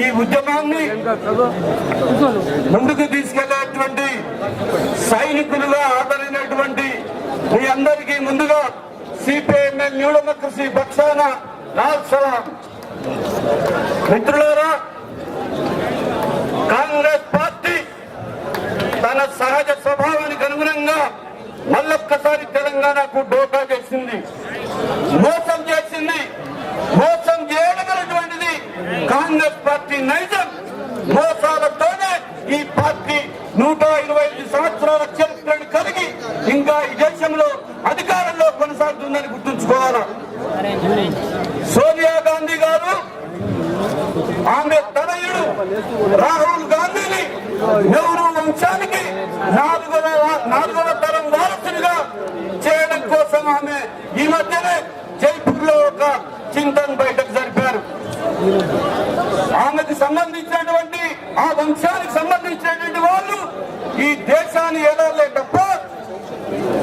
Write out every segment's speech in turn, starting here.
ఈ ఉద్యమాన్ని ముందుకు తీసుకెళ్లేటువంటి సైనికులుగా ఆదరైనటువంటి మీ అందరికీ ముందుగా సిపిఐఎంఎల్ న్యూ డెమోక్రసీ పక్షాన లాల్ సలాం. మిత్రులారా, కాంగ్రెస్ పార్టీ తన సహజ స్వభావానికి అనుగుణంగా మళ్ళొక్కసారి తెలంగాణకు డోకా చేసింది, మోసం చేసింది. మోసం చేయడమైనటువంటిది కాంగ్రెస్ పార్టీ నైజం. మోసాలతోనే ఈ పార్టీ 125 సంవత్సరాల చరిత్రను కలిగి ఇంకా ఈ దేశంలో అధికారంలో కొనసాగుతుందని గుర్తుంచుకోవాలా. సోనియా గాంధీ గారు ఆమె తనయుడు రాహుల్ గాంధీని నెహ్రూ వంశానికి నాలుగవ తరం వారసునిగా చేయడం కోసం ఆమె ఈ మధ్యనే జైపూర్ లో ఒక చింతన్ బయటకు జరిపారు. ఆమెకు సంబంధించినటువంటి ఆ వంశానికి సంబంధించినటువంటి వాళ్ళు ఈ దేశాన్ని ఏలాలే తప్ప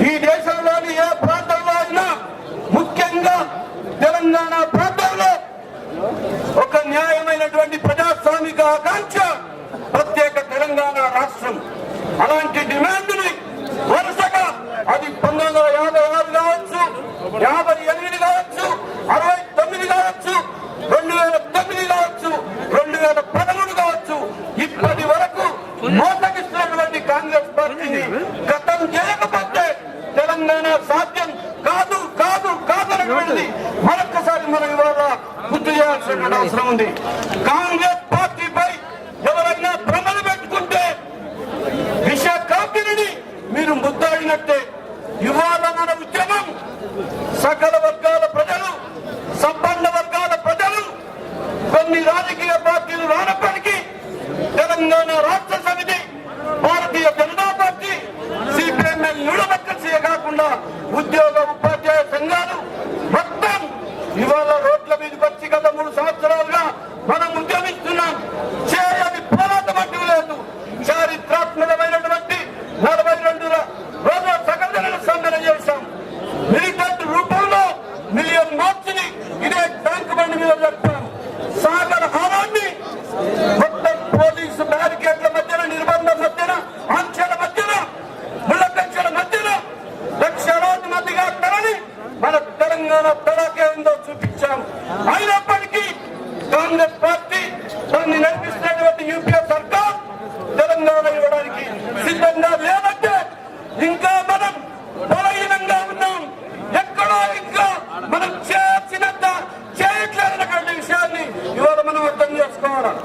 ఈ దేశంలోని ఏ ప్రాంతంలో అయినా, ముఖ్యంగా తెలంగాణ ప్రాంతంలో ఒక న్యాయమైనటువంటి ప్రజాస్వామిక ఆకాంక్ష ప్రత్యేక తెలంగాణ రాష్ట్రం. అలాంటి డిమాండ్ని వరుసగా అది 1956 కావచ్చు, 58 కావచ్చు, 69 కావచ్చు, 2009 కావచ్చు, 2013 కావచ్చు, ఇప్పటి వరకు మోసగిస్తున్నటువంటి కాంగ్రెస్ పార్టీని గతం చేయకపోతే తెలంగాణ సాధ్యం కాదు కాదు కాదనేటువంటిది మరొక్కసారి మనం ఇవాళ గుర్తు చేయాల్సిన అవసరం ఉంది. కాంగ్రెస్ పార్టీపై ఎవరైనా భ్రమలు పెట్టుకుంటే విష కాకిని మీరు ముద్దాడినట్టే. ఇవాళ మన ఉద్యమం సకల వర్గాల ప్రజలు, సంపన్న వర్గాల ప్రజలు, కొన్ని రాజకీయ పార్టీలు రానప్పటికీ Telangana Rashtra Samithi, Bharatiya Janata Party, CPML new democracy కాకుండా ఉద్యోగ ఉపాధ్యాయ సంఘాలు మొత్తం ఇవాళ రోడ్ల మీదకి వచ్చి గత 3 సంవత్సరాలుగా మనం ఉద్యమిస్తున్నాం. చేయని పోరాటం అంటూ లేదు. చారిత్రాత్మకమైనటువంటి 42 రోజుల సగజన సంఘటన చేశాం. మిలిటెంట్ రూపంలో మిలియన్ మార్చిని ఇదే ట్యాంక్ బండి మీద జరిపాం. సాగర్ హారాన్ని మొత్తం పోలీసు బ్యారికేడ్ల మధ్యన, నిర్బంధం మధ్యన, ఆంక్షల మధ్యన, ముళ్ళకంచెల మధ్యన లక్షలాది మందిగా తరలి మన తెలంగాణ తడాకే ఉందో చూపించాం. అయినప్పటికీ కాంగ్రెస్ పార్టీ దాన్ని నడిపిస్తున్నటువంటి యూపీఏ సర్కార్ తెలంగాణ ఇవ్వడానికి సిద్ధంగా లేదంటే ఇంకా మనం బలహీనంగా ఉన్నాం. ఎక్కడో ఇంకా మనం చేసినంత చేయట్లేదన్నటువంటి విషయాన్ని ఇవాళ మనం అర్థం చేసుకోవాలి.